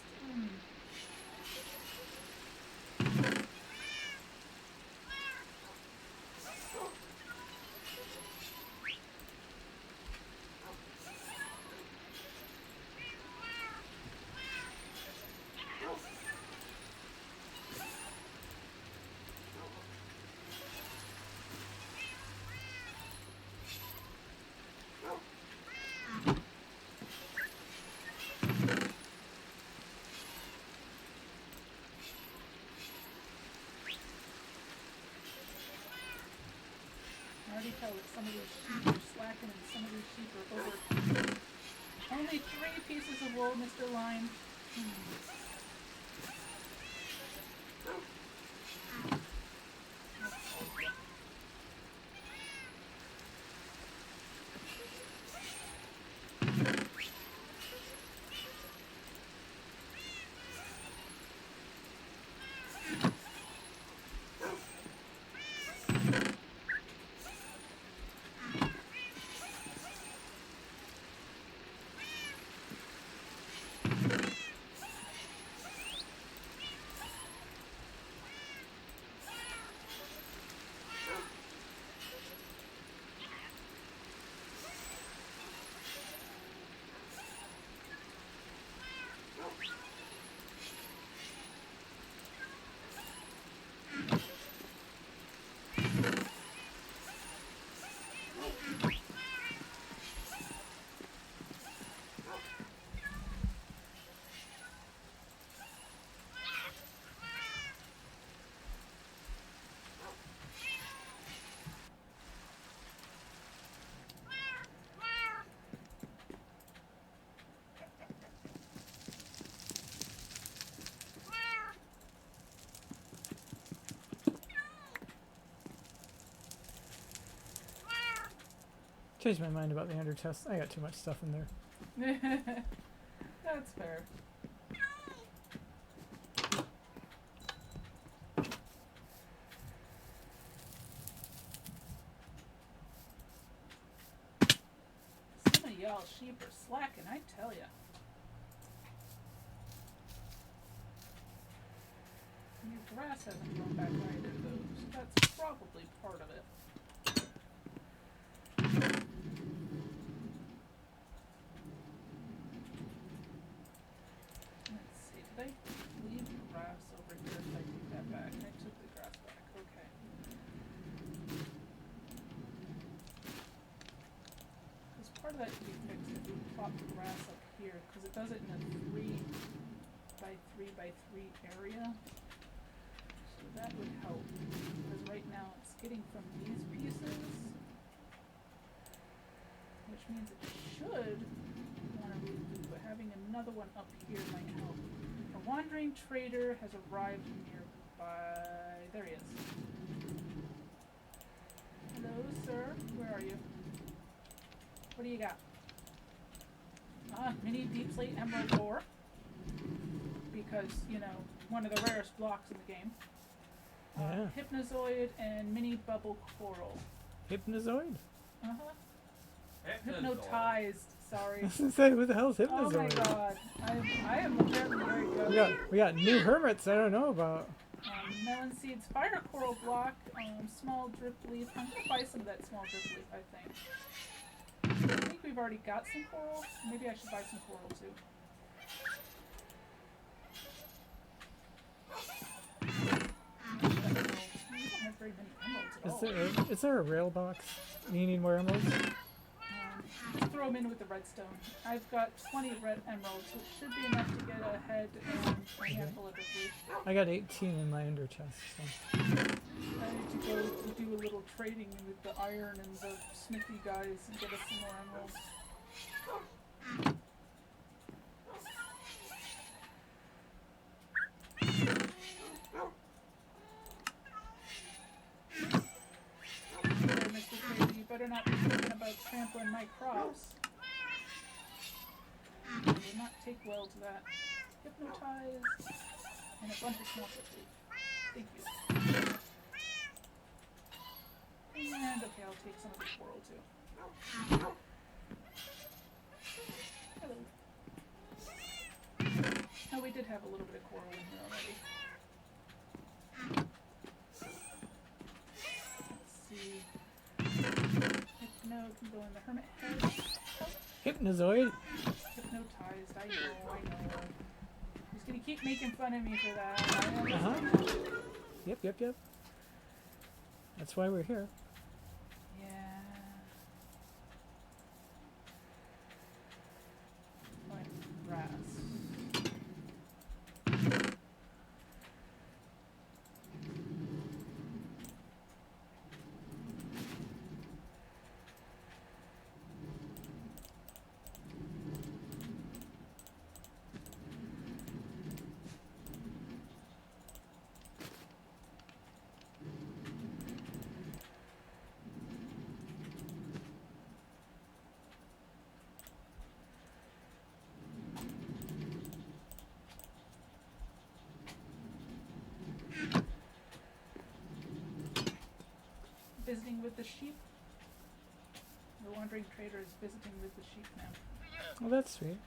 I already tell that some of these sheep are slacking and some of these sheep are over. Only 3 pieces of wool, Mr. Line. Changed my mind about the ender test. I got too much stuff in there. That's fair. Some of y'all sheep are slacking, I tell ya. Your grass hasn't grown back either, though, so that's probably part of it. Let's see, did I leave grass over here? Did I take that back? I took the grass back, okay. Because part of that could be fixed if we plop the grass up here, because it does it in a 3 by 3 by 3 area. So that would help, because right now it's getting from these pieces, which means it should want to redo, but having another one up here might help. A wandering trader has arrived nearby. There he is. Hello, sir. Where are you? What do you got? Mini deep slate emerald ore. Because, you know, one of the rarest blocks in the game. Yeah. Hypnozoid and mini bubble coral. Hypnozoid? Uh-huh. Hypnozoid. Hypnotized, sorry. I was gonna say, what the hell's Oh hypnozoid? my god. I am apparently very good. We got new hermits I don't know about. Melon seeds, fire coral block, small drip leaf. I'm gonna buy some of that small drip leaf, I think. I think we've already got some coral. Maybe I should buy some coral too. We don't have very many emeralds at all. Is there a rail box? You need more emeralds? Just throw them in with the redstone. I've got 20 red emeralds, which should be enough to get a head and a handful of drip leaf. I got 18 in my ender chest. So. I need to go do a little trading with the iron and the smithy guys and get us some more emeralds. There, Mr. Crazy, you better not be thinking about trampling my crops. I will not take well to that. Hypnotize and a bunch of smelter food. Thank you. And okay, I'll take some of the coral too. Hello. Oh, we did have a little bit of coral in here already. Let's see. Hypno can go in the hermit head. Hypnozoid? Hypnotized, I know. He's gonna keep making fun of me for that. Yep. That's why we're here. Yeah. Like grass. Visiting with the sheep. The wandering trader is visiting with the sheep now. Well, that's sweet.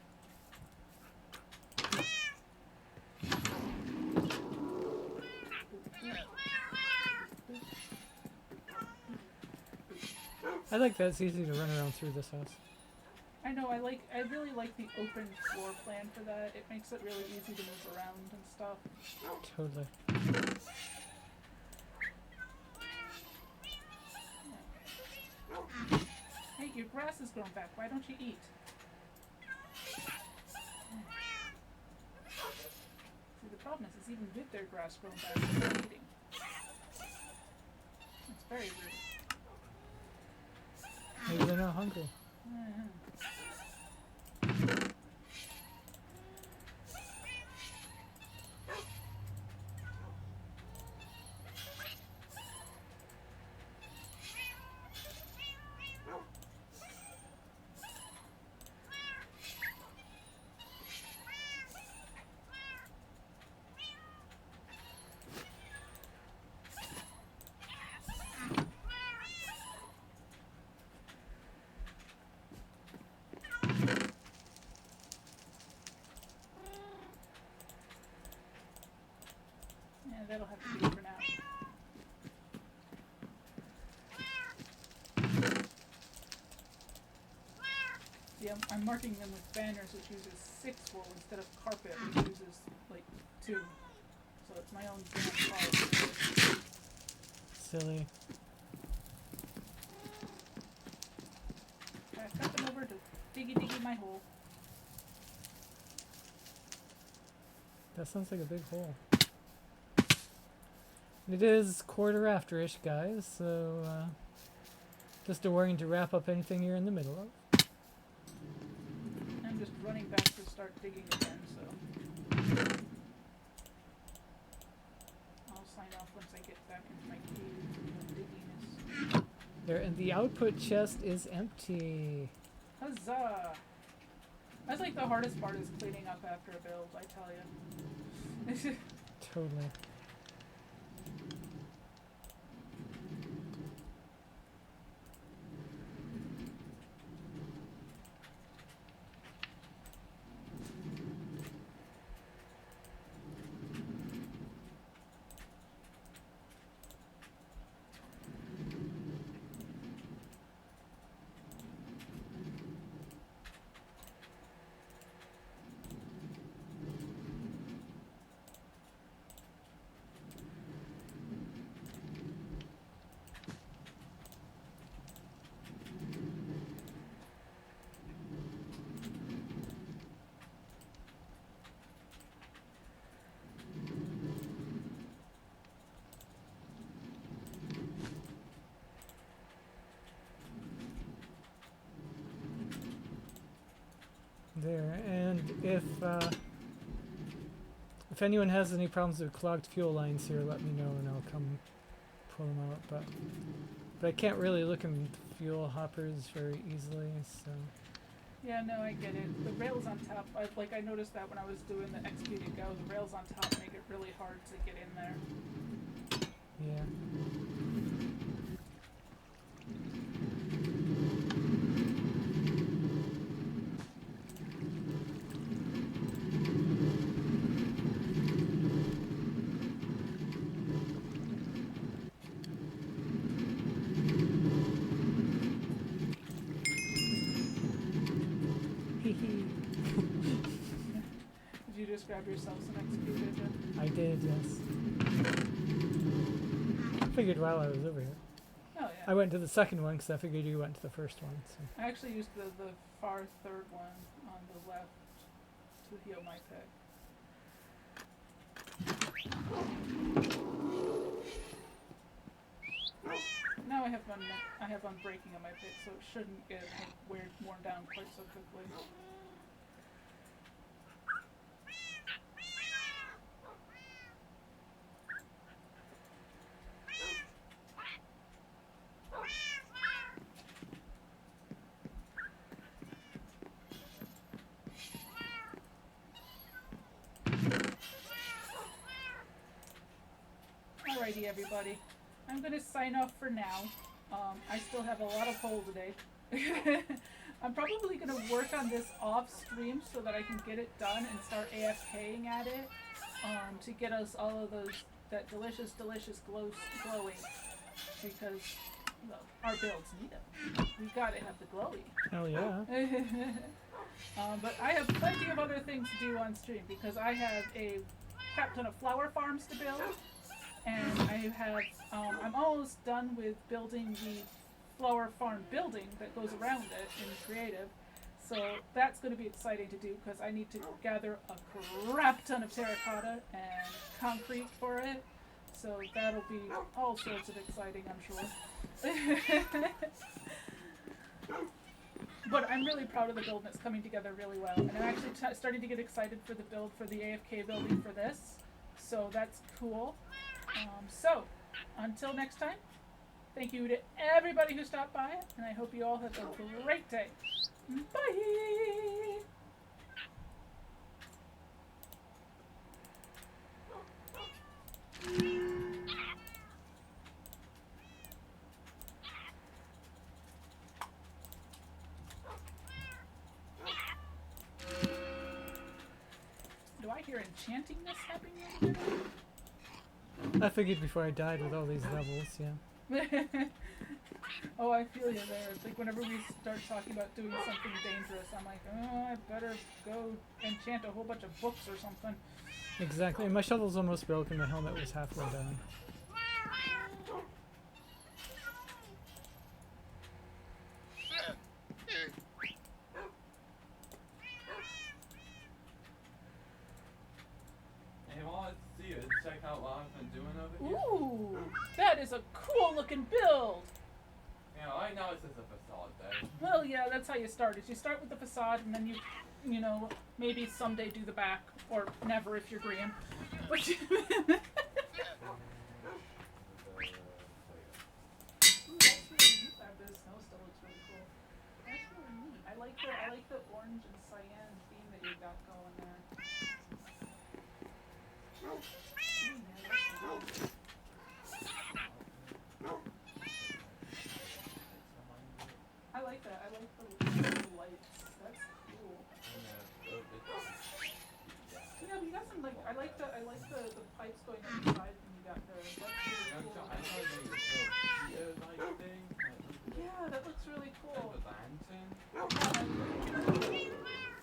I like that it's easy to run around through this house. I know, I really like the open floor plan for that. It makes it really easy to move around and stuff. Totally. Hey, your grass has grown back. Why don't you eat? See, the problem is even with their grass grown back, they're not eating. It's very rude. Maybe they're not hungry. Yeah, that'll have to be for now. See, I'm marking them with banners which uses 6 wool instead of carpet which uses like 2. So it's my own damn fault. Silly. I've got them over to diggy my hole. That sounds like a big hole. It is 1:15-ish, guys, so just a warning to wrap up anything you're in the middle of. I'm just running back to start digging again, so I'll sign off once I get back into my cave of digginess. There, and the output chest is empty. Huzzah! That's like the hardest part is cleaning up after a build, I tell you. Totally. There, and if anyone has any problems with clogged fuel lines here, let me know and I'll come pull them out. But But I can't really look in fuel hoppers very easily, so... Yeah, no, I get it. The rails on top, I noticed that when I was doing the XP to go, the rails on top make it really hard to get in there. Yeah. Did you just grab yourself some XP, did you? I did, yes. I figured while I was over here. Oh, yeah. I went to the second one because I figured you went to the first one. So. I actually used the far third one on the left to heal my pick. Now I have unbreaking on my pick, so it shouldn't get worn down quite so quickly. Alrighty, everybody. I'm going to sign off for now. I still have a lot of poll today. I'm probably going to work on this off stream so that I can get it done and start AFKing at it to get us all of that delicious glowing, because our builds need it. We've got to have the glowy. Hell yeah. But I have plenty of other things to do on stream because I have a crap ton of flower farms to build. And I'm almost done with building the flower farm building that goes around it in creative. So that's going to be exciting to do because I need to gather a crap ton of terracotta and concrete for it. So that'll be all sorts of exciting, I'm sure. But I'm really proud of the build and it's coming together really well. And I'm actually starting to get excited for the build for the AFK building for this. So that's cool. So, until next time, thank you to everybody who stopped by, and I hope you all have a great day. Bye! Do I hear enchantingness happening over there? I figured before I died with all these levels, yeah. Oh, I feel you there. It's like whenever we start talking about doing something dangerous, I'm like, oh, I better go enchant a whole bunch of books or something. Exactly. My shovel's almost broken. My helmet was halfway down. Hey, well, let's see it. Check out what I've been doing over here. Ooh, that is a cool looking build. Yeah, right now it's just a facade though. Well, yeah, that's how you start. Is you start with the facade, and then you know, maybe someday do the back, or never if you're green. But Ooh, that's really neat. The snow still looks really cool. That's really neat. I like the orange and cyan theme that you got going there. Ooh, yeah, that's cool. I like that. I like the lights. That's cool. Yeah, you got some like I like the pipes going inside and you got the that's really cool. Yeah, that looks really cool.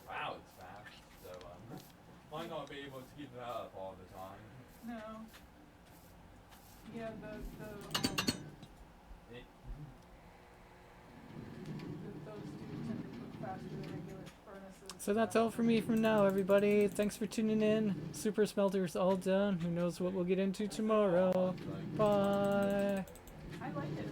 Wow, it's fast. So might not be able to keep that up all the time. No. Yeah, those do tend to cook faster than regular furnaces. So that's all for me from now, everybody. Thanks for tuning in. Super Smelter's all done. Who knows what we'll get into tomorrow. Bye. I like it.